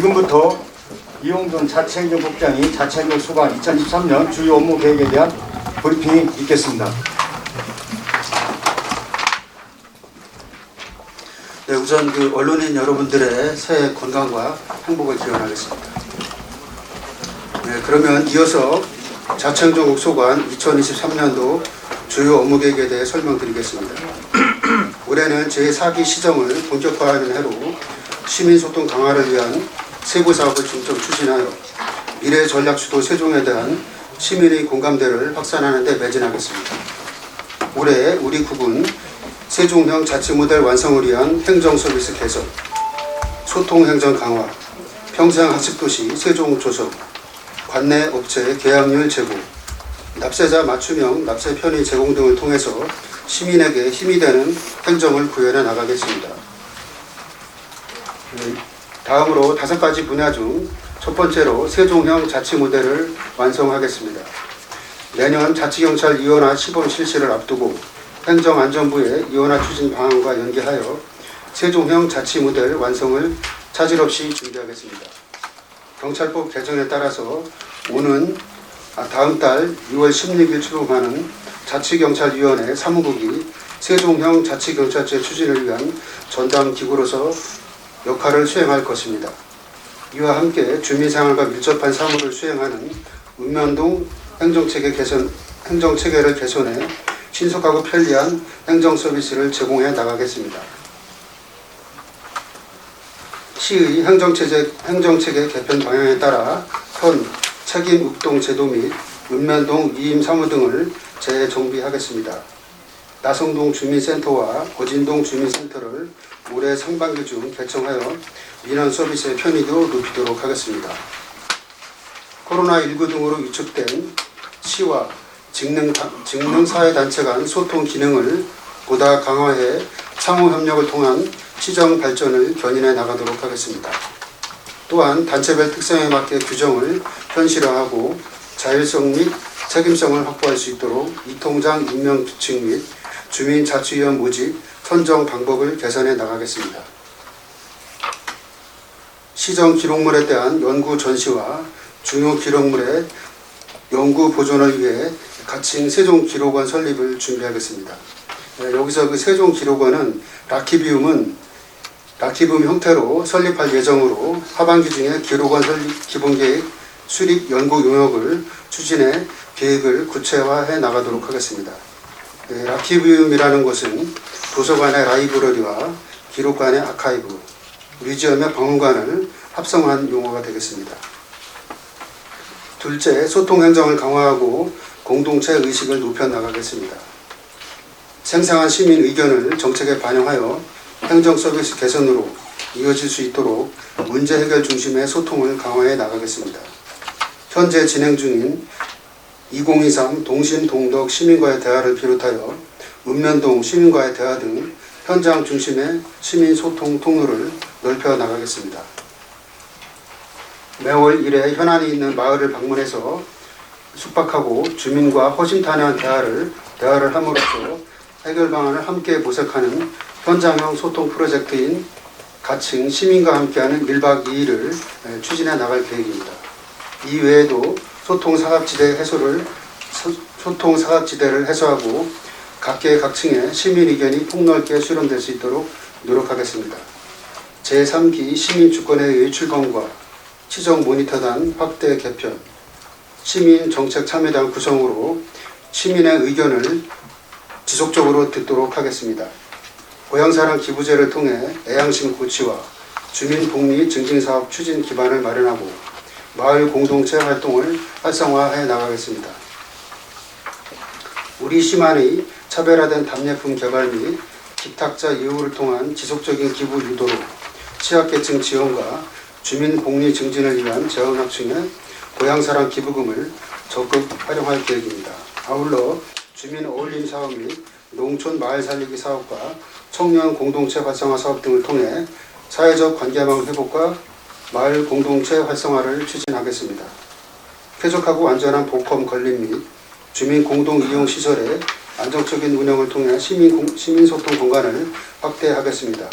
지금부터 이용돈 자치행정국장이 자치행정 소관 2023년 주요 업무 계획에 대한 브리핑이 있겠습니다. 네, 우선 언론인 여러분들의 새해 건강과 행복을 기원하겠습니다. 네, 그러면 이어서 자치행정국 소관 2023년도 주요 업무 계획에 대해 설명드리겠습니다. 올해는 제4기 시정을 본격화하는 해로 시민소통 강화를 위한 세부 사업을 중점 추진하여 미래 전략 수도 세종에 대한 시민의 공감대를 확산하는 데 매진하겠습니다. 올해 우리 국은 세종형 자치 모델 완성을 위한 행정 서비스 개선, 소통 행정 강화, 평생 학습 도시 세종 조성, 관내 업체 계약률 제고, 납세자 맞춤형 납세 편의 제공 등을 통해서 시민에게 힘이 되는 행정을 구현해 나가겠습니다. 다음으로 5가지 분야 중 첫 번째로 세종형 자치 모델을 완성하겠습니다. 내년 자치경찰 이원화 시범 실시를 앞두고 행정안전부의 이원화 추진 방안과 연계하여 세종형 자치 모델 완성을 차질 없이 준비하겠습니다. 경찰법 개정에 따라서 다음 달 6월 16일 출범하는 자치경찰위원회 사무국이 세종형 자치경찰제 추진을 위한 전담 기구로서 역할을 수행할 것입니다. 이와 함께 주민생활과 밀접한 사무를 수행하는 읍면동 행정체계를 개선해 신속하고 편리한 행정서비스를 제공해 나가겠습니다. 시의 행정체계 개편 방향에 따라 현 책임 읍동 제도 및 읍면동 위임 사무 등을 재정비하겠습니다. 나성동 주민센터와 거진동 주민센터를 올해 상반기 중 개청하여 민원 서비스의 편의도 높이도록 하겠습니다. 코로나19 등으로 위축된 시와 직능사회단체 간 소통 기능을 보다 강화해 상호협력을 통한 시정 발전을 견인해 나가도록 하겠습니다. 또한 단체별 특성에 맞게 규정을 현실화하고 자율성 및 책임성을 확보할 수 있도록 이통장 임명 규칙 및 주민자치위원 모집, 선정 방법을 개선해 나가겠습니다. 시정 기록물에 대한 연구 전시와 중요 기록물의 연구 보존을 위해 가칭 세종기록원 설립을 준비하겠습니다. 여기서 세종기록원은 라키비움 형태로 설립할 예정으로 하반기 중에 기록원 설립 기본계획 수립 연구 용역을 추진해 계획을 구체화해 나가도록 하겠습니다. 라키비움이라는 것은 도서관의 라이브러리와 기록관의 아카이브, 뮤지엄의 박물관을 합성한 용어가 되겠습니다. 둘째, 소통행정을 강화하고 공동체 의식을 높여 나가겠습니다. 생생한 시민 의견을 정책에 반영하여 행정 서비스 개선으로 이어질 수 있도록 문제 해결 중심의 소통을 강화해 나가겠습니다. 현재 진행 중인 2023 동심 동덕 시민과의 대화를 비롯하여 읍면동 시민과의 대화 등 현장 중심의 시민 소통 통로를 넓혀 나가겠습니다. 매월 1회 현안이 있는 마을을 방문해서 숙박하고 주민과 허심탄회한 대화를 함으로써 해결 방안을 함께 모색하는 현장형 소통 프로젝트인 가칭 시민과 함께하는 1박 2일을 추진해 나갈 계획입니다. 이 외에도 소통 사각지대를 해소하고 각계 각층의 시민 의견이 폭넓게 수렴될 수 있도록 노력하겠습니다. 제3기 시민주권회의 출범과 시정 모니터단 확대 개편, 시민정책참여단 구성으로 시민의 의견을 지속적으로 듣도록 하겠습니다. 고향사랑 기부제를 통해 애양심 고치와 주민복리 증진사업 추진 기반을 마련하고 마을 공동체 활동을 활성화해 나가겠습니다. 우리 시만의 차별화된 답례품 개발 및 기탁자 예우를 통한 지속적인 기부 유도로 취약계층 지원과 주민복리 증진을 위한 재원합층의 고향사랑 기부금을 적극 활용할 계획입니다. 아울러 주민 어울림 사업 및 농촌 마을 살리기 사업과 청년 공동체 활성화 사업 등을 통해 사회적 관계망 회복과 마을 공동체 활성화를 추진하겠습니다. 쾌적하고 안전한 복권 건립 및 주민 공동 이용 시설의 안정적인 운영을 통해 시민소통 공간을 확대하겠습니다.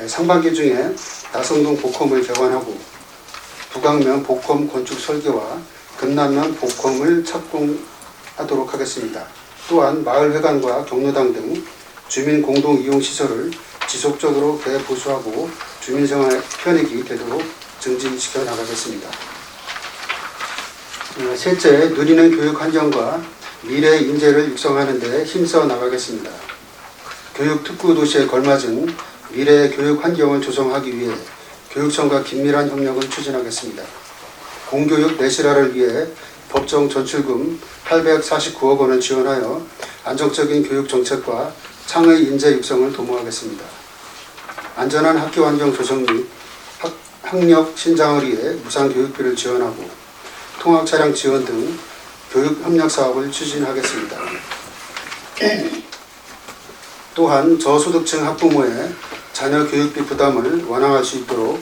상반기 중에 나성동 복컴을 개관하고 북악면 복컴 건축 설계와 금남면 복컴을 착공하도록 하겠습니다. 또한 마을회관과 경로당 등 주민 공동 이용 시설을 지속적으로 개보수하고 주민생활 편익이 되도록 증진시켜 나가겠습니다. 셋째, 누리는 교육 환경과 미래 인재를 육성하는 데 힘써 나가겠습니다. 교육 특구 도시에 걸맞은 미래 교육 환경을 조성하기 위해 교육청과 긴밀한 협력을 추진하겠습니다. 공교육 내실화를 위해 법정 전출금 849억 원을 지원하여 안정적인 교육 정책과 창의 인재 육성을 도모하겠습니다. 안전한 학교 환경 조성 및 학력 신장을 위해 무상교육비를 지원하고 통학 차량 지원 등 교육 협력 사업을 추진하겠습니다. 또한 저소득층 학부모의 자녀 교육비 부담을 완화할 수 있도록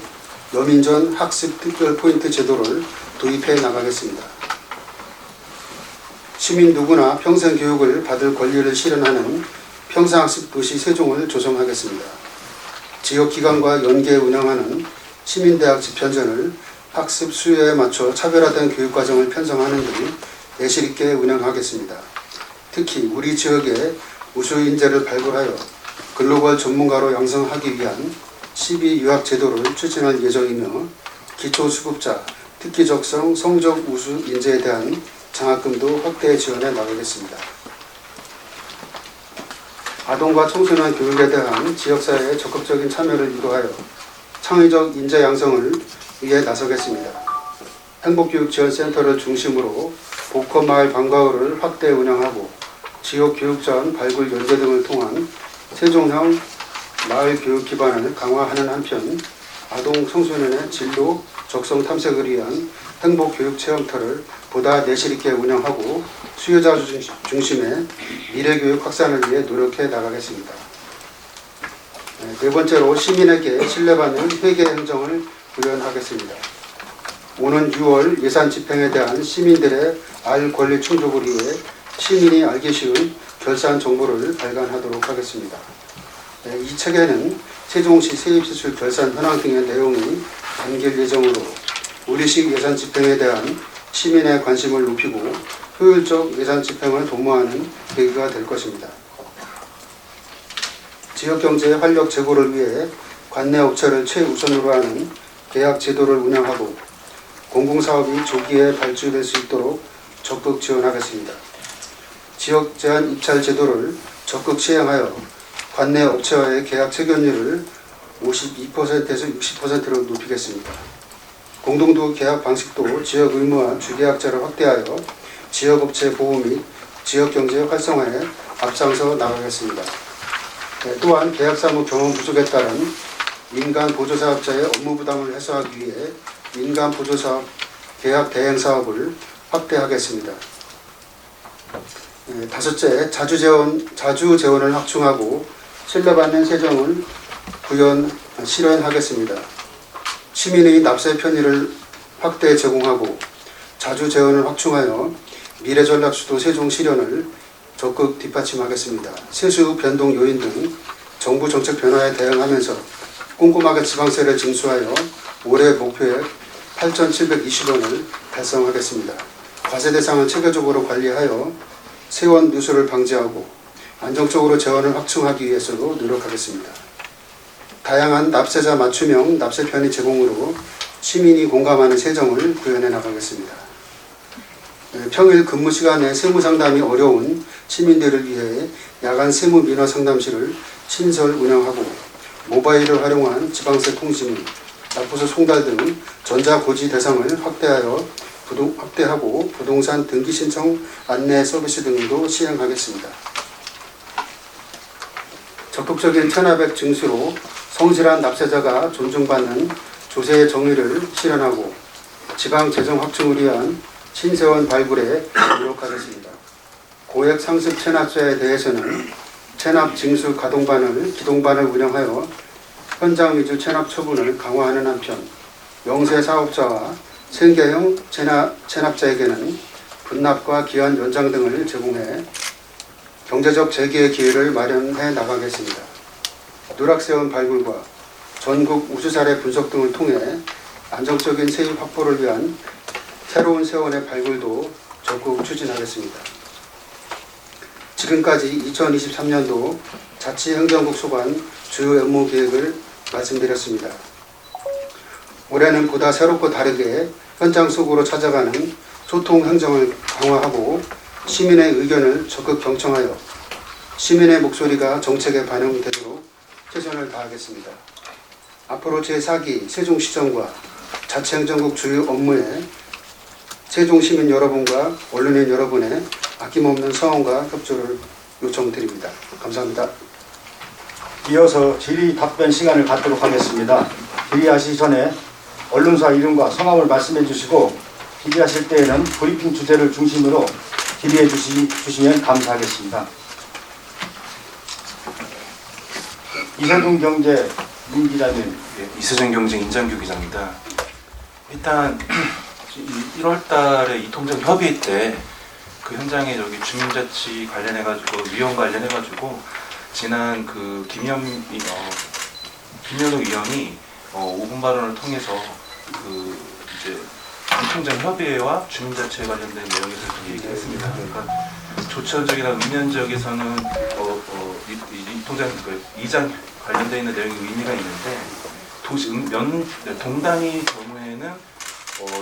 여민전 학습 특별 포인트 제도를 도입해 나가겠습니다. 시민 누구나 평생 교육을 받을 권리를 실현하는 평생학습 도시 세종을 조성하겠습니다. 지역기관과 연계 운영하는 시민대학 집현전을 학습 수요에 맞춰 차별화된 교육과정을 편성하는 등 내실 있게 운영하겠습니다. 특히 우리 지역의 우수 인재를 발굴하여 글로벌 전문가로 양성하기 위한 12유학 제도를 추진할 예정이며 기초수급자, 특기적성, 성적 우수 인재에 대한 장학금도 확대 지원해 나가겠습니다. 아동과 청소년 교육에 대한 지역사회의 적극적인 참여를 유도하여 창의적 인재 양성을 위해 나서겠습니다. 행복교육지원센터를 중심으로 복합마을 방과후를 확대 운영하고 지역 교육자원 발굴 연계 등을 통한 세종형 마을 교육 기반을 강화하는 한편 아동 청소년의 진로 적성 탐색을 위한 행복교육 체험터를 보다 내실 있게 운영하고 수요자 중심의 미래교육 확산을 위해 노력해 나가겠습니다. 네 번째로 시민에게 신뢰받는 회계 행정을 구현하겠습니다. 오는 6월 예산 집행에 대한 시민들의 알 권리 충족을 위해 시민이 알기 쉬운 결산 정보를 발간하도록 하겠습니다. 이 책에는 세종시 세입시술 결산 현황 등의 내용이 담길 예정으로 우리식 예산 집행에 대한 시민의 관심을 높이고 효율적 예산 집행을 도모하는 계기가 될 것입니다. 지역경제의 활력 제고를 위해 관내 업체를 최우선으로 하는 계약 제도를 운영하고 공공사업이 조기에 발주될 수 있도록 적극 지원하겠습니다. 지역 제한 입찰 제도를 적극 시행하여 관내 업체와의 계약 체결률을 52%에서 60%로 높이겠습니다. 공동도 계약 방식도 지역 의무화 주계약자를 확대하여 지역업체 보호 및 지역경제 활성화에 앞장서 나가겠습니다. 또한 계약사무 경험 부족에 따른 민간보조사업자의 업무 부담을 해소하기 위해 민간보조사업 계약 대행 사업을 확대하겠습니다. 다섯째, 자주 재원을 확충하고 신뢰받는 세정을 실현하겠습니다. 시민의 납세 편의를 확대 제공하고 자주 재원을 확충하여 미래전략수도 세종 실현을 적극 뒷받침하겠습니다. 세수 변동 요인 등 정부 정책 변화에 대응하면서 꼼꼼하게 지방세를 징수하여 올해 목표액 8,720원을 달성하겠습니다. 과세 대상을 체계적으로 관리하여 세원 누수를 방지하고 안정적으로 재원을 확충하기 위해서도 노력하겠습니다. 다양한 납세자 맞춤형 납세 편의 제공으로 시민이 공감하는 세정을 구현해 나가겠습니다. 평일 근무 시간에 세무 상담이 어려운 시민들을 위해 야간 세무 민원 상담실을 신설 운영하고 모바일을 활용한 지방세 통지 및 납부서 송달 등 전자고지 대상을 확대하고 부동산 등기 신청 안내 서비스 등도 시행하겠습니다. 적극적인 체납액 징수로 성실한 납세자가 존중받는 조세의 정의를 실현하고 지방 재정 확충을 위한 신세원 발굴에 노력하겠습니다. 고액 상습 체납자에 대해서는 체납 징수 기동반을 운영하여 현장 위주 체납 처분을 강화하는 한편 영세 사업자와 생계형 체납자에게는 분납과 기한 연장 등을 제공해 경제적 재기의 기회를 마련해 나가겠습니다. 누락세원 발굴과 전국 우수사례 분석 등을 통해 안정적인 세입 확보를 위한 새로운 세원의 발굴도 적극 추진하겠습니다. 지금까지 2023년도 자치행정국 소관 주요 업무 계획을 말씀드렸습니다. 올해는 보다 새롭고 다르게 현장 속으로 찾아가는 소통 행정을 강화하고 시민의 의견을 적극 경청하여 시민의 목소리가 정책에 반영되도록 최선을 다하겠습니다. 앞으로 제4기 세종시정과 자치행정국 주요 업무에 세종시민 여러분과 언론인 여러분의 아낌없는 성원과 협조를 요청드립니다. 감사합니다. 이어서 질의 답변 시간을 갖도록 하겠습니다. 질의하시기 전에 언론사 이름과 성함을 말씀해 주시고 질의하실 때에는 브리핑 주제를 중심으로 질의해 주시면 감사하겠습니다. 이세종 경제 임기자님. 이세종 경제 인장규 기자입니다. 일단 1월 달에 이통장 협의 때 그 현장에 저기 주민자치 관련해가지고 위원 관련해가지고 지난 그 김현우 위원이 5분 발언을 통해서 그 이제 이통장 협의회와 주민자치에 관련된 내용에 대해서 좀 얘기했습니다. 그러니까 조처적이나 읍면지역에서는 이통장 그 이장 관련되어 있는 내용이 의미가 있는데 동단위 경우에는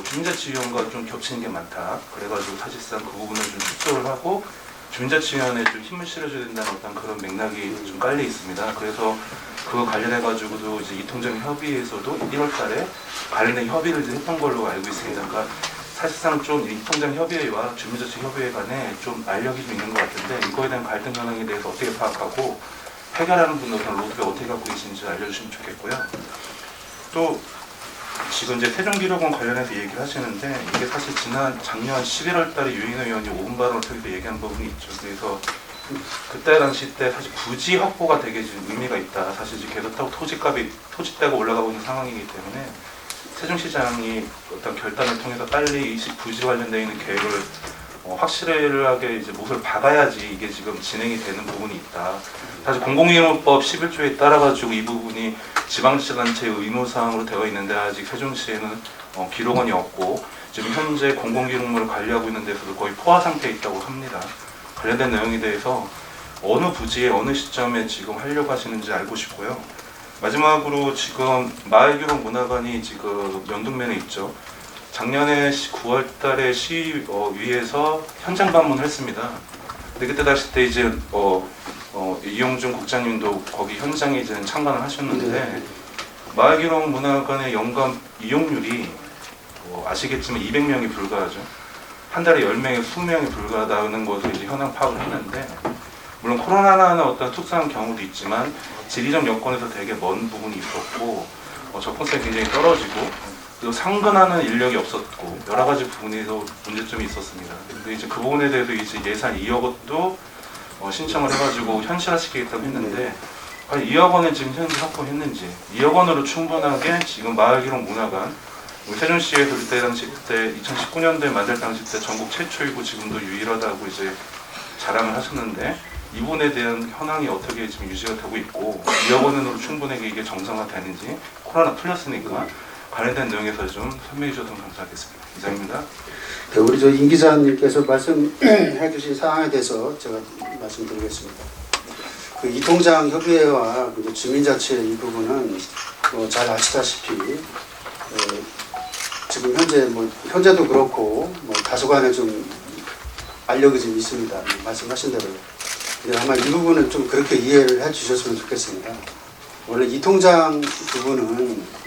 주민자치위원과 좀 겹치는 게 많다. 그래가지고 사실상 그 부분을 좀 축소를 하고 주민자치위원회에 좀 힘을 실어줘야 된다는 어떤 그런 맥락이 좀 깔려 있습니다. 그래서 그거 관련해가지고도 이제 이통장 협의회에서도 1월달에 관련된 협의를 이제 했던 걸로 알고 있습니다. 그러니까 사실상 좀 이통장 협의회와 주민자치 협의회 간에 좀 알력이 좀 있는 것 같은데 이거에 대한 갈등 현황에 대해서 어떻게 파악하고 해결하는 분들은 로드가 어떻게 갖고 계신지 알려주시면 좋겠고요. 또 지금 이제 세종기록원 관련해서 얘기를 하시는데 이게 사실 작년 11월 달에 유인호 의원이 5분 발언을 통해서 얘기한 부분이 있죠. 그래서 그때 당시 때 사실 부지 확보가 되게 지금 의미가 있다. 사실 지금 계속 토지가가 올라가고 있는 상황이기 때문에 세종시장이 어떤 결단을 통해서 빨리 이 부지 관련되어 있는 계획을 확실하게 이제 못을 박아야지 이게 지금 진행이 되는 부분이 있다. 사실 공공기록법 11조에 따라가지고 이 부분이 지방자치단체의 의무사항으로 되어 있는데 아직 세종시에는 기록원이 없고 지금 현재 공공기록물을 관리하고 있는 데서도 거의 포화 상태에 있다고 합니다. 관련된 내용에 대해서 어느 부지에 어느 시점에 지금 하려고 하시는지 알고 싶고요. 마지막으로 지금 마을기록 문화관이 지금 연동면에 있죠. 작년에 9월 달에 시위에서 현장 방문을 했습니다. 근데 그때 다시 때 이제 이용준 국장님도 거기 현장에 이제 참관을 하셨는데 마을기록 문화관의 연간 이용률이 아시겠지만 200명이 불과하죠. 한 달에 10명에 20명이 불과하다는 것을 이제 현황 파악을 했는데 물론 코로나라는 어떤 특수한 경우도 있지만 지리적 여건에서 되게 먼 부분이 있었고 접근성이 굉장히 떨어지고 그리고 상근하는 인력이 없었고 여러 가지 부분에서 문제점이 있었습니다. 근데 이제 그 부분에 대해서 이제 예산 2억 원도 신청을 해가지고 현실화시키겠다고 했는데 과연 2억 원을 지금 현재 확보했는지 2억 원으로 충분하게 지금 마을기록 문화관 우리 세종시에서 그때 2019년도에 만들 당시 때 전국 최초이고 지금도 유일하다고 이제 자랑을 하셨는데 이 부분에 대한 현황이 어떻게 지금 유지가 되고 있고 2억 원으로 충분하게 이게 정상화되는지 코로나 풀렸으니까 관련된 내용에서 좀 설명해 주셔서 감사하겠습니다. 이상입니다. 네, 우리 임 기자님께서 말씀해 주신 사항에 대해서 제가 말씀드리겠습니다. 그 이통장 협의회와 주민자치 이 부분은 잘 아시다시피 지금 현재도 그렇고 다소간에 좀 알력이 좀 있습니다. 말씀하신 대로. 근데 아마 이 부분은 좀 그렇게 이해를 해 주셨으면 좋겠습니다. 원래 이통장 부분은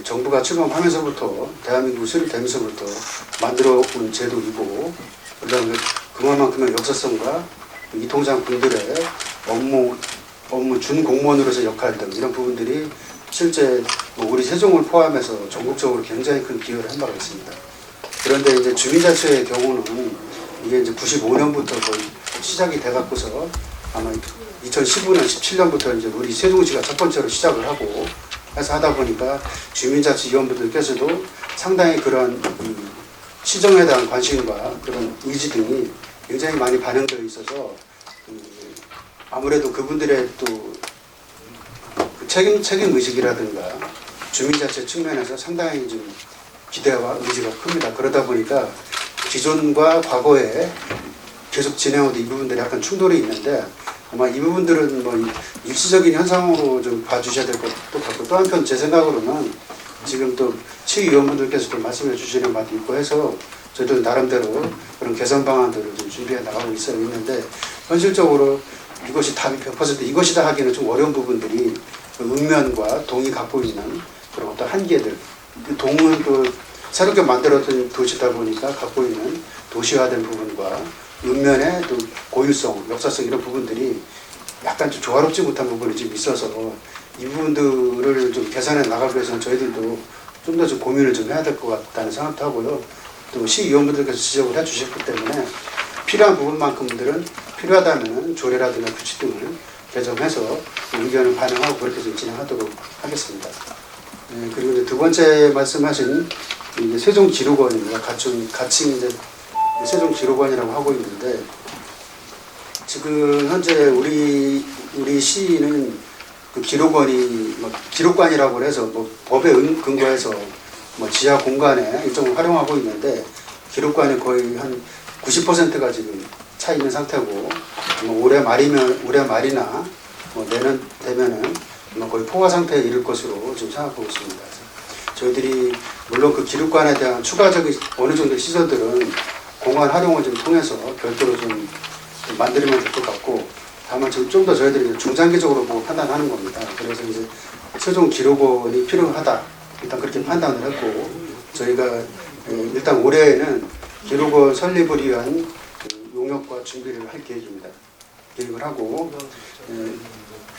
정부가 출범하면서부터 대한민국 수립되면서부터 만들어 온 제도이고 그다음에 그만큼의 역사성과 이통장 분들의 업무 준 공무원으로서의 역할 등 이런 부분들이 실제 우리 세종을 포함해서 전국적으로 굉장히 큰 기여를 한 바가 있습니다. 그런데 이제 주민자치의 경우는 이게 이제 95년부터 거의 시작이 돼갖고서 아마 2015년, 17년부터 이제 우리 세종시가 첫 번째로 시작을 하고 해서 하다 보니까 주민자치위원분들께서도 상당히 그런 시정에 대한 관심과 그런 의지 등이 굉장히 많이 반영되어 있어서 아무래도 그분들의 또 그 책임 의식이라든가 주민자치 측면에서 상당히 좀 기대와 의지가 큽니다. 그러다 보니까 기존과 과거에 계속 진행하던 이 부분들이 약간 충돌이 있는데 아마 이 부분들은 뭐 일시적인 현상으로 좀 봐주셔야 될 것도 같고 또 한편 제 생각으로는 지금 또 치위원분들께서도 말씀해 주시는 바도 있고 해서 저희도 나름대로 그런 개선 방안들을 좀 준비해 나가고 있는데 현실적으로 이것이 답이 100% 이것이다 하기는 좀 어려운 부분들이 읍면과 동이 갖고 있는 그런 어떤 한계들 그 동은 또 새롭게 만들었던 도시다 보니까 갖고 있는 도시화된 부분과 읍면의 또 고유성, 역사성 이런 부분들이 약간 좀 조화롭지 못한 부분이 좀 있어서 이 부분들을 좀 개선해 나가기 위해서는 저희들도 좀 더 좀 고민을 좀 해야 될 것 같다는 생각도 하고요. 또 시의원분들께서 지적을 해주셨기 때문에 필요한 부분만큼들은 필요하다면 조례라든가 규칙 등을 개정해서 의견을 반영하고 그렇게 좀 진행하도록 하겠습니다. 그리고 이제 두 번째 말씀하신 이제 세종지로관입니다. 같이 이제 세종지로관이라고 하고 있는데 지금 현재 우리 시는 그 기록원이 기록관이라고 해서 뭐 법에 근거해서 뭐 지하 공간에 일정을 활용하고 있는데 기록관이 거의 한 90%가 지금 차 있는 상태고 뭐 올해 말이나 뭐 내년 되면은 뭐 거의 포화 상태에 이를 것으로 지금 생각하고 있습니다. 그래서 저희들이 물론 그 기록관에 대한 추가적인 어느 정도 시설들은 공간 활용을 좀 통해서 별도로 좀 만들면 될 것 같고 다만 좀 더 저희들이 중장기적으로 보고 판단하는 겁니다. 그래서 이제 세종 기록원이 필요하다 일단 그렇게 판단을 했고 저희가 일단 올해에는 기록원 설립을 위한 용역과 준비를 할 계획입니다. 계획을 하고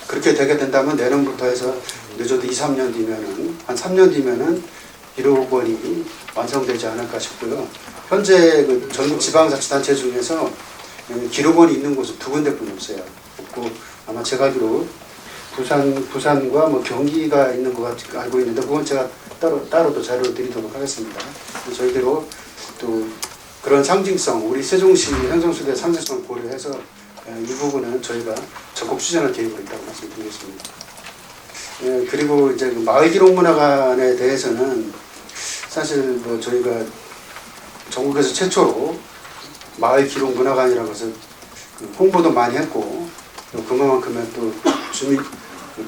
그렇게 되게 된다면 내년부터 해서 늦어도 2, 3년 뒤면은 한 3년 뒤면은 기록원이 완성되지 않을까 싶고요. 현재 그 전국 지방자치단체 중에서 기록원이 있는 곳은 2군데뿐이 없어요. 없고 아마 제가 알기로 부산과 뭐 경기가 있는 것 같이 알고 있는데 그건 제가 따로 또 자료를 드리도록 하겠습니다. 저희대로 또 그런 상징성, 우리 세종시 행정수도의 상징성을 고려해서 이 부분은 저희가 적극 추진할 계획이 있다고 말씀드리겠습니다. 그리고 이제 그 마을기록문화관에 대해서는 사실 뭐 저희가 전국에서 최초로 마을기록문화관이라고 해서 홍보도 많이 했고 또 그만큼의 또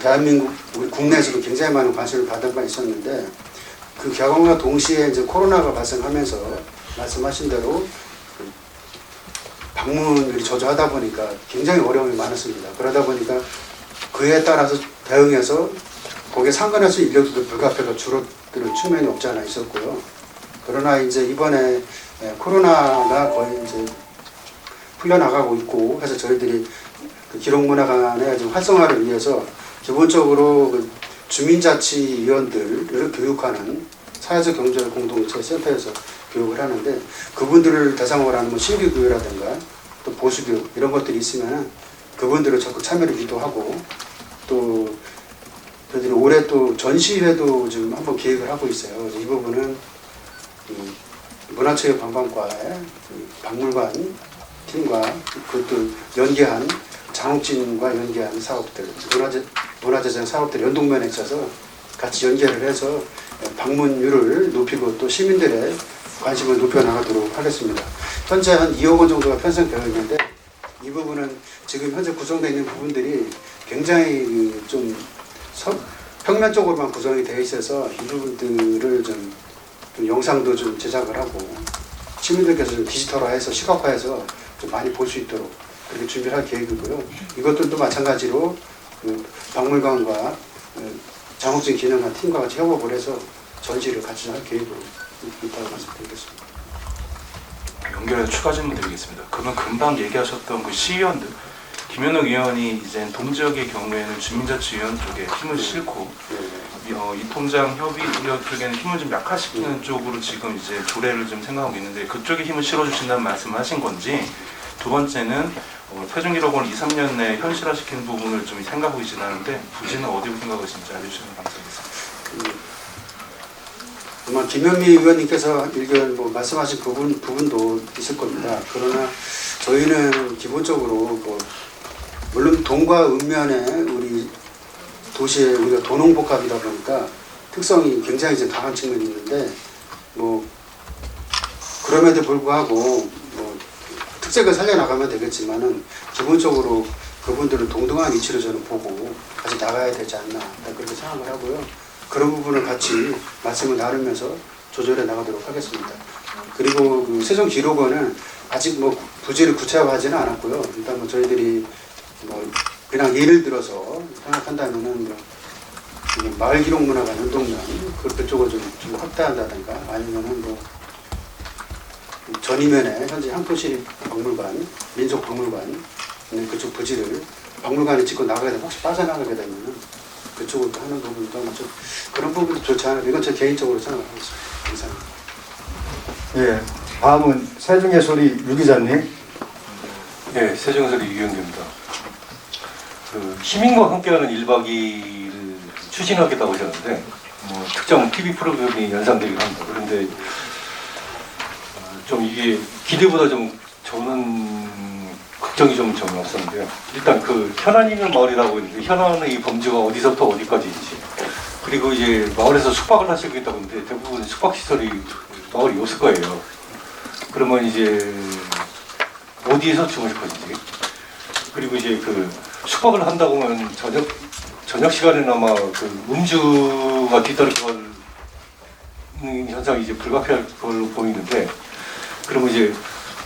대한민국 우리 국내에서도 굉장히 많은 관심을 받은 바 있었는데 그 개관과 동시에 이제 코로나가 발생하면서 말씀하신 대로 방문율이 저조하다 보니까 굉장히 어려움이 많았습니다. 그러다 보니까 그에 따라서 대응해서 거기에 상관해서 인력도 불가피하게 줄어드는 측면이 없지 않아 있었고요. 그러나 이제 이번에 코로나가 거의 이제 풀려나가고 있고 해서 저희들이 그 기록문화관의 좀 활성화를 위해서 기본적으로 그 주민자치위원들을 교육하는 사회적 경제 공동체 센터에서 교육을 하는데 그분들을 대상으로 하는 뭐 신규교육이라든가 또 보수교육 이런 것들이 있으면 그분들을 적극 참여를 유도하고 또 저희들이 올해 또 전시회도 지금 한번 기획을 하고 있어요. 이 부분은 문화체육관광과의 박물관 팀과 그것도 연계한 장욱진과 연계한 사업들, 문화재생 사업들 연동면에 있어서 같이 연계를 해서 방문율을 높이고 또 시민들의 관심을 높여나가도록 하겠습니다. 현재 한 2억 원 정도가 편성되어 있는데 이 부분은 지금 현재 구성되어 있는 부분들이 굉장히 좀 평면적으로만 구성이 되어 있어서 이 부분들을 좀 영상도 좀 제작을 하고 시민들께서 좀 디지털화해서 시각화해서 좀 많이 볼 수 있도록 그렇게 준비를 할 계획이고요. 이것들도 마찬가지로 그 박물관과 장욱진 기능한 팀과 같이 협업을 해서 전시를 같이 할 계획으로 있다고 말씀드리겠습니다. 연결해서 추가 질문 드리겠습니다. 그러면 금방 얘기하셨던 그 시의원들 김현욱 의원이 이제 동지역의 경우에는 주민자치위원 쪽에 힘을 실고 이 통장 협의위원 쪽에는 힘을 좀 약화시키는 쪽으로 지금 이제 조례를 좀 생각하고 있는데 그쪽에 힘을 실어주신다는 말씀을 하신 건지 두 번째는 세종기록원을 2, 3년 내에 현실화시키는 부분을 좀 생각하고 계시다는데 부지는 어디로 생각하고 계신지 알려주시면 감사하겠습니다. 아마 김현미 의원님께서 일견 뭐 말씀하신 부분도 있을 겁니다. 그러나 저희는 기본적으로 뭐 물론 동과 읍면에 우리 도시에 우리가 도농복합이다 보니까 특성이 굉장히 좀 강한 측면이 있는데 뭐 그럼에도 불구하고 뭐 특색을 살려나가면 되겠지만은 기본적으로 그분들은 동등한 위치로 저는 보고 같이 나가야 되지 않나 그렇게 생각을 하고요. 그런 부분을 같이 말씀을 나누면서 조절해 나가도록 하겠습니다. 그리고 그 세종기록원은 아직 뭐 부지를 구체화하지는 않았고요. 일단 뭐 저희들이 뭐 그냥 예를 들어서 생각한다면은 뭐 마을기록문화관 운동면 그쪽을 좀 확대한다든가 아니면은 뭐 전이면에 현재 향토시립박물관, 민속박물관 그쪽 부지를 박물관에 짓고 나가게 되면 혹시 빠져나가게 되면은 그쪽으로 하는 부분도 좀 그런 부분도 좋지 않을까 이건 제 개인적으로 생각하고 있습니다. 감사합니다. 예, 다음은 세종의 소리 유 기자님. 네, 세종소리 유경규입니다. 그 시민과 함께하는 1박 2일을 추진하겠다고 하셨는데 뭐 특정 TV 프로그램이 연상되기도 합니다. 그런데 좀 이게 기대보다 좀 저는 걱정이 좀 앞섰는데요. 일단 그 현안 있는 마을이라고 했는데 현안의 범주가 어디서부터 어디까지인지 그리고 이제 마을에서 숙박을 하시겠다고 했는데 대부분 숙박시설이 마을이 없을 거예요. 그러면 이제 어디에서 주무실 것인지 그리고 이제 그 숙박을 한다고 하면 저녁 시간에는 아마 그 음주가 뒤따를 현상이 이제 불가피할 걸로 보이는데 그러면 이제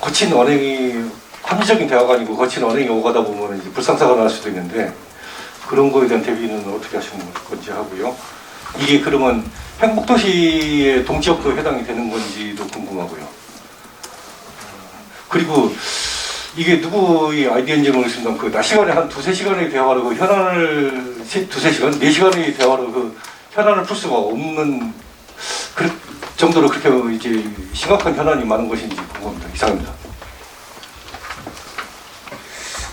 거친 언행이 합리적인 대화가 아니고 거친 언행이 오가다 보면 이제 불상사가 날 수도 있는데 그런 거에 대한 대비는 어떻게 하시는 건지 하고요. 이게 그러면 행복도시의 동지역도 해당이 되는 건지도 궁금하고요. 그리고 이게 누구의 아이디어인지 모르겠습니다. 그 낮 시간에 한 2-3시간의 대화로 그 현안을 2-3시간? 4시간의 대화로 그 현안을 풀 수가 없는 그 정도로 그렇게 이제 심각한 현안이 많은 것인지 궁금합니다. 이상입니다.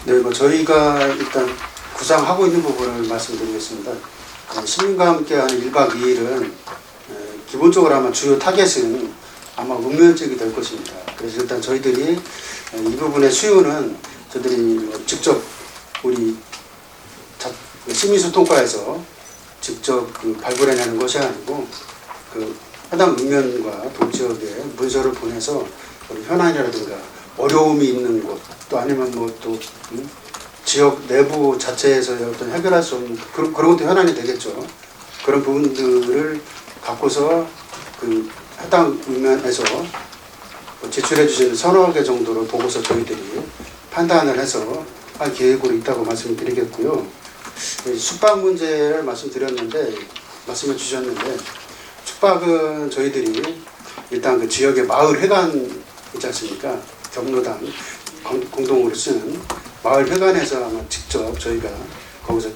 네, 뭐 저희가 일단 구상하고 있는 부분을 말씀드리겠습니다. 시민과 함께하는 1박 2일은 기본적으로 아마 주요 타겟은 아마 읍면적이 될 것입니다. 그래서 일단 저희들이 이 부분의 수요는 저희들이 직접 우리 시민소통과에서 직접 그 발굴해내는 것이 아니고 그 해당 읍면과 동지역에 문서를 보내서 현안이라든가 어려움이 있는 곳 또 아니면 뭐 또 지역 내부 자체에서 어떤 해결할 수 없는 그런 것도 현안이 되겠죠. 그런 부분들을 갖고서 그 해당 읍면에서 제출해 주시는 서너 개 정도로 보고서 저희들이 판단을 해서 할 계획으로 있다고 말씀드리겠고요. 숙박 문제를 말씀해 주셨는데 숙박은 저희들이 일단 그 지역의 마을 회관 있지 않습니까? 경로당 공동으로 쓰는 마을 회관에서 아마 직접 저희가 거기서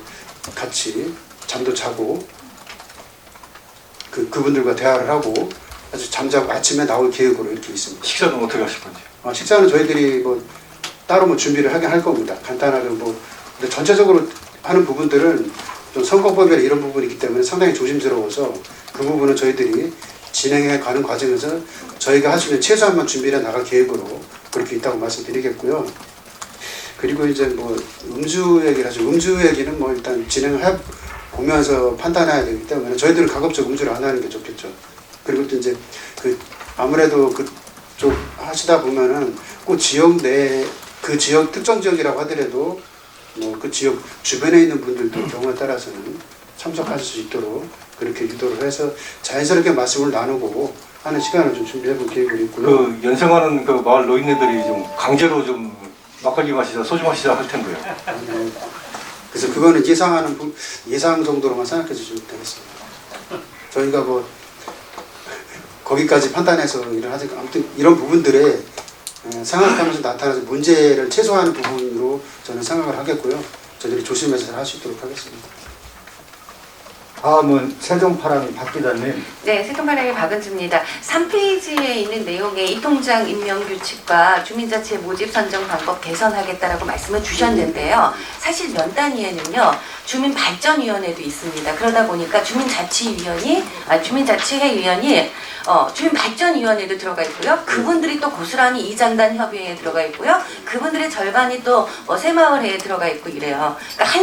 같이 잠도 자고 그분들과 대화를 하고 아주 잠자고 아침에 나올 계획으로 이렇게 있습니다. 식사는 어떻게 하실 건지? 식사는 저희들이 뭐 따로 뭐 준비를 하긴 할 겁니다. 간단하게 뭐 근데 전체적으로 하는 부분들은 좀 선거법이나 이런 부분이기 때문에 상당히 조심스러워서 그 부분은 저희들이 진행해 가는 과정에서 저희가 할 수 있는 최소한만 준비해 나갈 계획으로 그렇게 있다고 말씀드리겠고요. 그리고 이제 뭐 음주 얘기를 하죠. 음주 얘기는 뭐 일단 진행해 보면서 판단해야 되기 때문에 저희들은 가급적 음주를 안 하는 게 좋겠죠. 그리고 또 이제 아무래도 그쪽 하시다 보면은 꼭 지역 내 그 지역 특정 지역이라고 하더라도 뭐 그 지역 주변에 있는 분들도 경우에 따라서는 참석하실 수 있도록 그렇게 유도를 해서 자연스럽게 말씀을 나누고 하는 시간을 좀 준비해 볼 계획이 있고요. 그 연생하는 그 마을 노인네들이 좀 강제로 좀 막걸리 마시자 소주 마시자 할 텐데요. 그래서 그거는 예상 정도로만 생각해 주시면 되겠습니다. 저희가 뭐 거기까지 판단해서 일을 하지 아무튼 이런 부분들에 생각하면서 나타나서 문제를 최소화하는 부분으로 저는 생각을 하겠고요. 저희들이 조심해서 잘 할 수 있도록 하겠습니다. 다음은 세종파랑이 박 기자님. 네, 세종파랑의 박은주입니다. 3페이지에 있는 내용의 이통장 임명 규칙과 주민자치 모집 선정 방법 개선하겠다라고 말씀을 주셨는데요. 사실 면 단위에는요, 주민발전위원회도 있습니다. 그러다 보니까 주민자치회위원이 주민발전위원회도 들어가 있고요. 그분들이 또 고스란히 이장단 협의회에 들어가 있고요. 그분들의 절반이 또 새마을회에 들어가 있고 이래요. 그러니까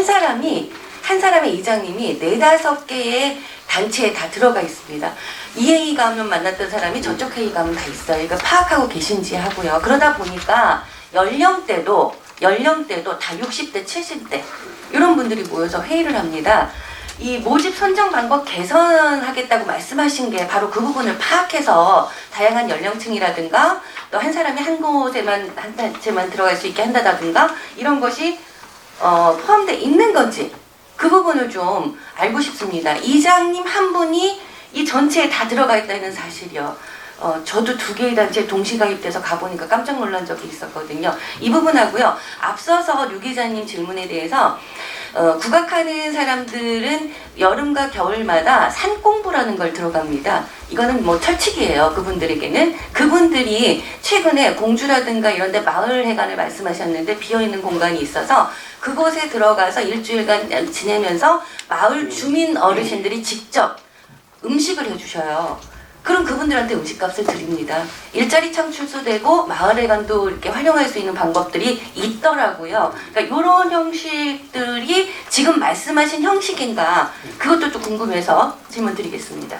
한 사람의 이장님이 4-5개의 단체에 다 들어가 있습니다. 이 회의 가면 만났던 사람이 저쪽 회의 가면 다 있어요. 이거 파악하고 계신지 하고요. 그러다 보니까 연령대도 다 60대, 70대 이런 분들이 모여서 회의를 합니다. 이 모집 선정 방법 개선하겠다고 말씀하신 게 바로 그 부분을 파악해서 다양한 연령층이라든가 또 한 사람이 한 곳에만 한 단체만 들어갈 수 있게 한다든가 이런 것이 포함되어 있는 건지 그 부분을 좀 알고 싶습니다. 이장님 한 분이 이 전체에 다 들어가 있다는 사실이요. 저도 2개의 단체에 동시 가입돼서 가보니까 깜짝 놀란 적이 있었거든요. 이 부분하고요. 앞서서 류 기자님 질문에 대해서 국악하는 사람들은 여름과 겨울마다 산공부라는 걸 들어갑니다. 이거는 뭐 철칙이에요. 그분들에게는. 그분들이 최근에 공주라든가 이런 데 마을회관을 말씀하셨는데 비어있는 공간이 있어서 그곳에 들어가서 일주일간 지내면서 마을 주민 어르신들이 직접 음식을 해주셔요. 그럼 그분들한테 음식값을 드립니다. 일자리 창출도 되고 마을회관도 이렇게 활용할 수 있는 방법들이 있더라고요. 그러니까 이런 형식들이 지금 말씀하신 형식인가 그것도 좀 궁금해서 질문 드리겠습니다.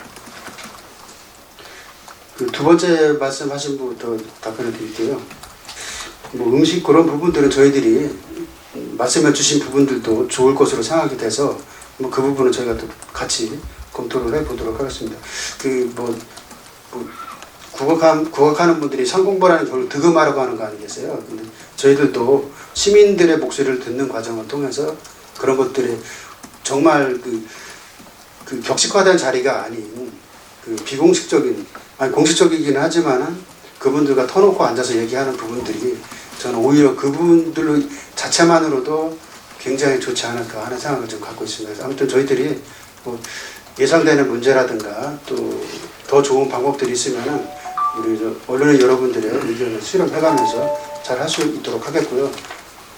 그 두 번째 말씀하신 부분부터 답변을 드릴게요. 뭐 음식 그런 부분들은 저희들이 말씀해 주신 부분들도 좋을 것으로 생각이 돼서 뭐 그 부분은 저희가 또 같이 검토를 해보도록 하겠습니다. 국악하는 분들이 상공부라는 걸 득음하려고 하는 거 아니겠어요? 근데 저희들도 시민들의 목소리를 듣는 과정을 통해서 그런 것들이 정말 그 격식화된 자리가 아닌 그 비공식적인 아니 공식적이긴 하지만은 그분들과 터놓고 앉아서 얘기하는 부분들이 저는 오히려 그분들 자체만으로도 굉장히 좋지 않을까 하는 생각을 좀 갖고 있습니다. 아무튼 저희들이 뭐 예상되는 문제라든가 또 더 좋은 방법들이 있으면은 우리 언론인 여러분들의 의견을 수렴해가면서 잘 할 수 있도록 하겠고요.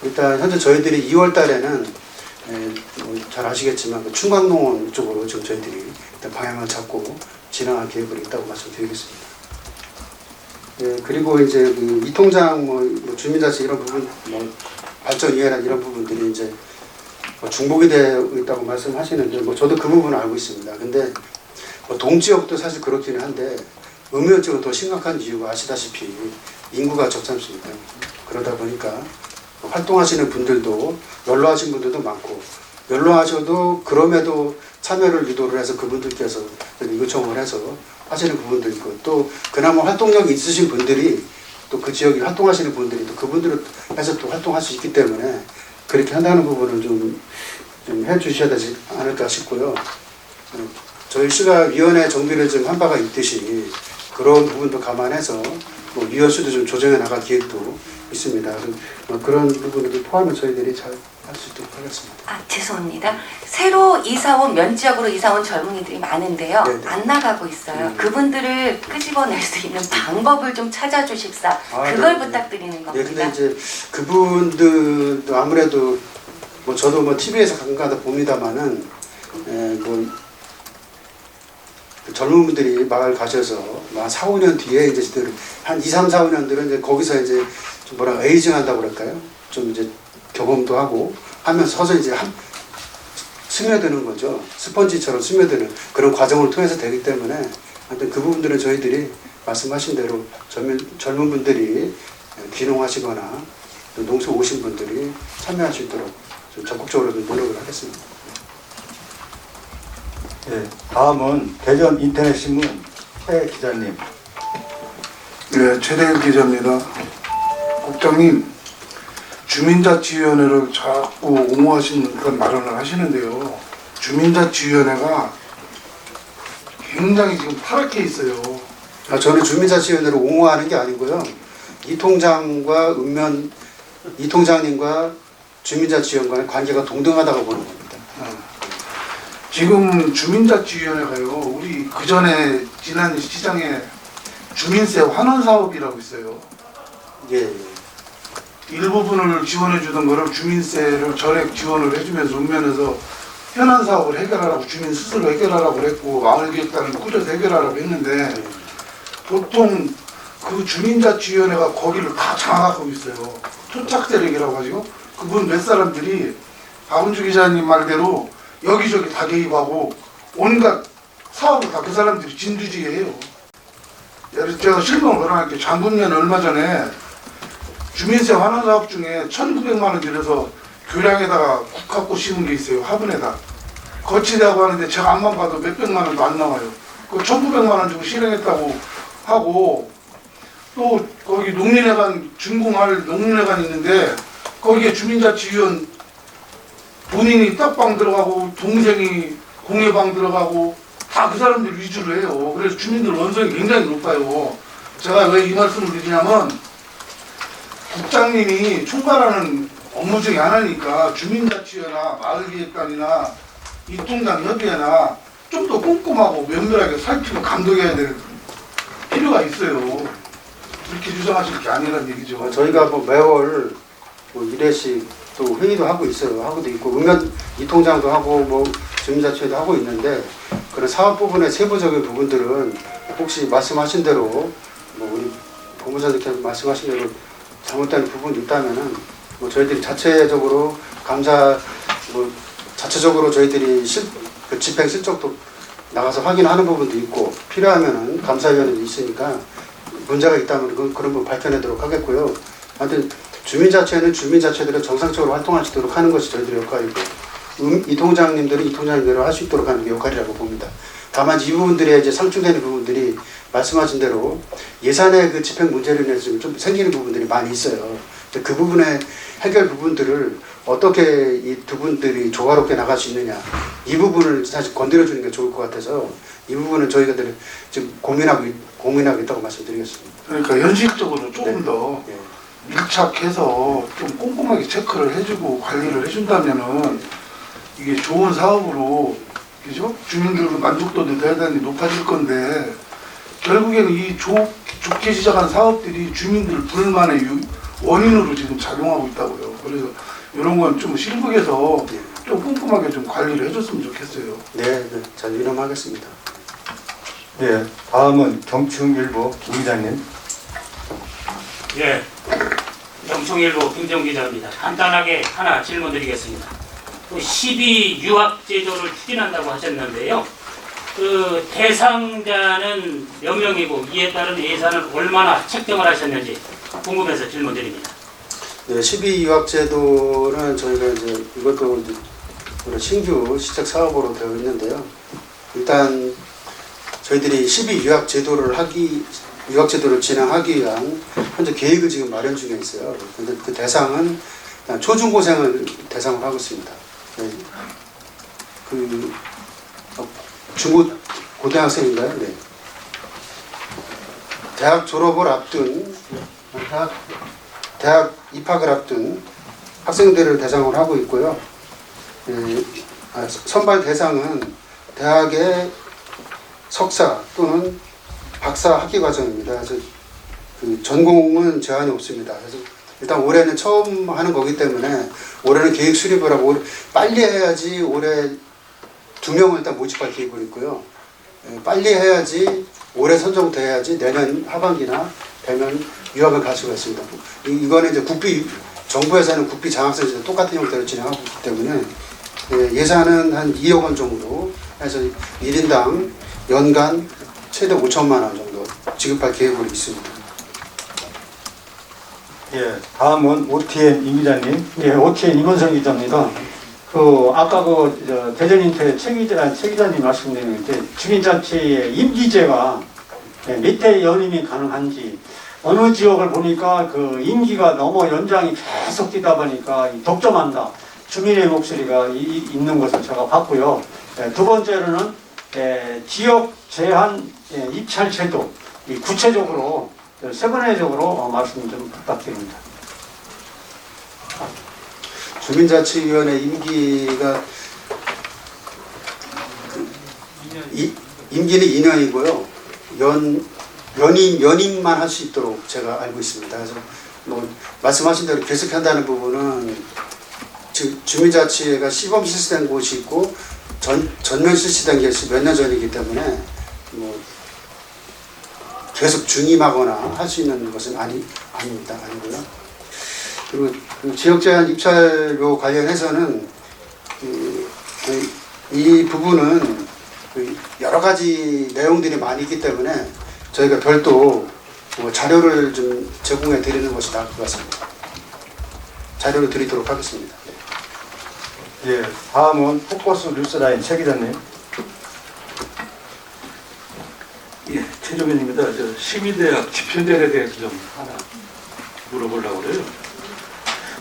일단 현재 저희들이 2월 달에는 잘 아시겠지만 그 충광농원 쪽으로 지금 저희들이 일단 방향을 잡고 진행할 계획을 있다고 말씀드리겠습니다. 그리고 이제 그 이 통장 주민자치 이런 부분 발전 이해나 이런 부분들이 이제 중복이 되어 있다고 말씀하시는데 저도 그 부분은 알고 있습니다. 근데 동지역도 사실 그렇기는 한데 읍면 쪽은 더 심각한 이유가 아시다시피 인구가 적지 않습니까? 그러다 보니까 활동하시는 분들도 연로하신 분들도 많고 연로하셔도 그럼에도 참여를 유도를 해서 그분들께서 요청을 해서 하시는 부분도 있고 또 그나마 활동력이 있으신 분들이 또 그 지역에 활동하시는 분들이 또 그분들을 해서 또 활동할 수 있기 때문에 그렇게 한다는 부분을 좀 해주셔야 되지 않을까 싶고요. 저희 시가 위원회 정비를 좀 한 바가 있듯이 그런 부분도 감안해서 위원 수도 좀 조정해 나갈 계획도 있습니다. 그런 부분들도 포함해서 저희들이 잘 할 수 있도록 하겠습니다. 죄송합니다. 새로 이사온 면지역으로 이사온 젊은이들이 많은데요. 네네. 안 나가고 있어요. 그분들을 끄집어낼 수 있는 방법을 좀 찾아주십사. 그걸 부탁드리는 겁니다. 근데 이제 그분들도 아무래도 저도 TV에서 가끔가다 봅니다만은 젊은 분들이 마을 가셔서 한 4, 5년 뒤에 이제 한 2, 3, 4, 5년들은 이제 거기서 이제 좀 에이징 한다고 그럴까요? 좀 이제 경험도 하고 하면서 서서 이제 스며드는 거죠. 스펀지처럼 스며드는 그런 과정을 통해서 되기 때문에 하여튼 그 부분들은 저희들이 말씀하신 대로 젊은 분들이 귀농하시거나 농촌 오신 분들이 참여할 수 있도록 좀 적극적으로 노력을 하겠습니다. 네, 다음은 대전 인터넷신문 최 기자님. 네, 최대일 기자입니다. 국장님, 주민자치위원회를 자꾸 옹호하시는 그런 발언을 하시는데요. 주민자치위원회가 굉장히 지금 타락해 있어요. 저는 주민자치위원회를 옹호하는 게 아니고요. 이 통장님과 주민자치위원회의 관계가 동등하다고 보는 겁니다. 지금 주민자치위원회가요, 우리 그 전에 지난 시장에 주민세 환원 사업이라고 있어요. 예. 일부분을 지원해 주던 거를 주민세를 전액 지원을 해주면서 읍면에서 현안 사업을 해결하라고 주민 스스로 해결하라고 그랬고 마을기획단을 꾸려서 해결하라고 했는데 보통 그 주민자치위원회가 거기를 다 장악하고 있어요. 토착 세력이라고 하죠. 그분 몇 사람들이 박은주 기자님 말대로 여기저기 다 개입하고 온갖 사업을 다 그 사람들이 진두지게 해요. 예를 제가 실명을 거론할게요. 장군면 얼마 전에 주민세 환원 사업 중에 1,900만 원 들여서 교량에다가 국화꽃 심은 게 있어요. 화분에다. 거치대하고 하는데 제가 앞만 봐도 몇백만 원도 안 나와요. 그 1,900만 원 주고 실행했다고 하고, 또 거기 농민회관, 중공할 농민회관 있는데 거기에 주민자치위원 본인이 떡방 들어가고 동생이 공예방 들어가고 다 그 사람들 위주로 해요. 그래서 주민들 원성이 굉장히 높아요. 제가 왜 이 말씀을 드리냐면 국장님이 총괄하는 업무 중에 하나니까 주민자치회나 마을기획단이나 이통장 협의회나 좀 더 꼼꼼하고 면밀하게 살피고 감독해야 될 필요가 있어요. 그렇게 주장하실 게 아니라는 얘기죠. 저희가 뭐 매월 뭐 1회씩 또 회의도 하고 있어요. 하고도 있고 응급 이통장도 하고 뭐 주민자치회도 하고 있는데 그런 사업 부분의 세부적인 부분들은 혹시 말씀하신 대로 뭐 우리 본부장님께서 말씀하신 대로 잘못된 부분이 있다면은 뭐 저희들이 자체적으로 감사 뭐 자체적으로 저희들이 그 집행 실적도 나가서 확인하는 부분도 있고 필요하면은 감사위원회도 있으니까 문제가 있다면 그런 거 밝혀내도록 하겠고요. 하여튼 주민자치회는 주민자치회대로 정상적으로 활동할 수 있도록 하는 것이 저희들의 역할이고 이통장님들은 이통장님대로 할 수 있도록 하는 게 역할이라고 봅니다. 다만 이 부분들에 이제 상충되는 부분들이 말씀하신 대로 예산의 그 집행 문제로 인해서 좀 생기는 부분들이 많이 있어요. 그 부분의 해결 부분들을 어떻게 이 두 분들이 조화롭게 나갈 수 있느냐 이 부분을 사실 건드려주는 게 좋을 것 같아서 이 부분은 저희가 지금 고민하고 있다고 말씀드리겠습니다. 그러니까 현실적으로 조금 네. 더 예. 밀착해서 좀 꼼꼼하게 체크를 해주고 관리를 해준다면은 이게 좋은 사업으로, 그죠? 주민들 만족도도 대단히 높아질 건데 결국에는 이 좋게 시작한 사업들이 주민들 불만의 원인으로 지금 작용하고 있다고요. 그래서 이런 건 좀 실무에서 좀 꼼꼼하게 좀 관리를 해줬으면 좋겠어요. 네, 잘 유념하겠습니다. 예, 다음은 경충일보 김 기자님. 예, 경충일보 김정 기자입니다. 간단하게 하나 질문드리겠습니다. 12 유학 제도를 추진한다고 하셨는데요. 그 대상자는 몇 명이고 이에 따른 예산을 얼마나 책정을 하셨는지 궁금해서 질문드립니다. 네, 12유학제도는 저희가 이제 이것도 이제 신규 시책 사업으로 되어 있는데요. 일단 저희들이 12유학제도를 진행하기 위한 현재 계획을 지금 마련 중에 있어요. 근데 그 대상은 초중고생을 대상으로 하고 있습니다. 네. 그 고등학생인가요? 네. 대학 졸업을 앞둔 대학 입학을 앞둔 학생들을 대상으로 하고 있고요. 선발 대상은 대학의 석사 또는 박사 학위 과정입니다. 그래서 그 전공은 제한이 없습니다. 그래서 일단 올해는 처음 하는 거기 때문에 올해는 계획 수립을 하고 빨리 해야지 올해 2명을 일단 모집할 계획을 있고요. 빨리 해야지 올해 선정돼야지 내년 하반기나 되면 유학을 갈 수가 있습니다. 이거는 이제 정부에서는 국비 장학생제도 똑같은 형태로 진행하고 있기 때문에 예산은 한 2억 원 정도 해서 1인당 연간 최대 5천만 원 정도 지급할 계획으로 있습니다. 예, 다음은 OTN 임 기자님. 예, OTN 임원성 기자입니다. 아까 대전인터넷 최 기자님 말씀드린 주민자치의 임기제가 밑에 연임이 가능한지 어느 지역을 보니까 그 임기가 너무 연장이 계속 뛰다 보니까 독점한다. 주민의 목소리가 있는 것을 제가 봤고요. 두 번째로는 지역 제한 입찰 제도 구체적으로 세분화적으로 말씀 좀 부탁드립니다. 주민자치위원회 임기가 임기는 2년이고요. 연임만 할 수 있도록 제가 알고 있습니다. 그래서 뭐 말씀하신 대로 계속한다는 부분은 주민자치회가 시범 실시된 곳이 있고 전면 실시된 게 몇 년 전이기 때문에 뭐 계속 중임하거나 할 수 있는 것은 아니고요. 그리고 그 지역 제한 입찰료 관련해서는 이 부분은 여러 가지 내용들이 많이 있기 때문에 저희가 별도 자료를 좀 제공해 드리는 것이 나을 것 같습니다. 자료를 드리도록 하겠습니다. 예, 다음은 포커스 뉴스라인 최 기자님. 예, 최종현입니다. 저 시민대학 집현전에 대해서 좀 하나 물어보려고 그래요.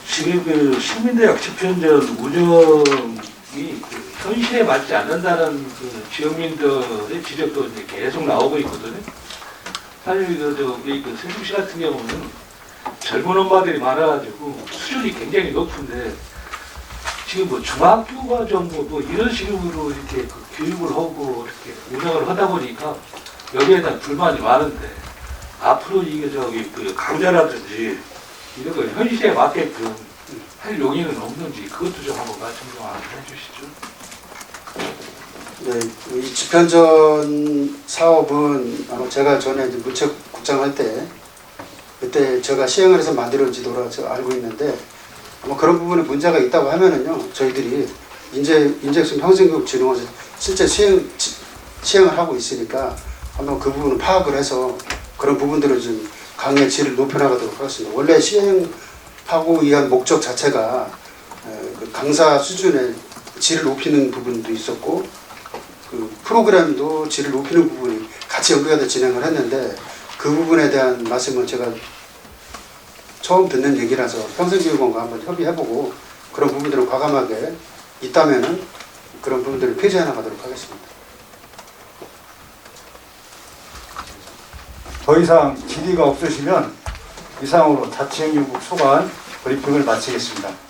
지금 그 시민대학 집현전 운영이 그 현실에 맞지 않는다는 그 지역민들의 지적도 이제 계속 나오고 있거든요. 사실 그 세종시 같은 경우는 젊은 엄마들이 많아가지고 수준이 굉장히 높은데 지금 뭐 중학교가 뭐 이런 식으로 이렇게 그 교육을 하고 이렇게 운영을 하다 보니까 여기에 대한 불만이 많은데 앞으로 이게 그 강좌라든지 이런 걸 현실에 맞게끔 할 용의는 없는지 그것도 좀 한번 말씀 좀 해주시죠. 네, 이 집현전 사업은 아마 제가 전에 이제 문체국장 할 때 그때 제가 시행을 해서 만들어진 지도라 제가 알고 있는데 아마 그런 부분에 문제가 있다고 하면은요 저희들이 인재학습 평생교육진흥원에서 실제 시행을 하고 있으니까 한번 그 부분을 파악을 해서 그런 부분들을 좀 강의 질을 높여나가도록 하겠습니다. 원래 시행하고 위한 목적 자체가 그 강사 수준의 질을 높이는 부분도 있었고 그 프로그램도 질을 높이는 부분이 같이 연계가 돼 진행을 했는데 그 부분에 대한 말씀은 제가 처음 듣는 얘기라서 평생교육원과 한번 협의해보고 그런 부분들을 과감하게 있다면은 그런 부분들을 폐지해 나가도록 하겠습니다. 더 이상 질의가 없으시면 이상으로 자치행정국 소관 브리핑을 마치겠습니다.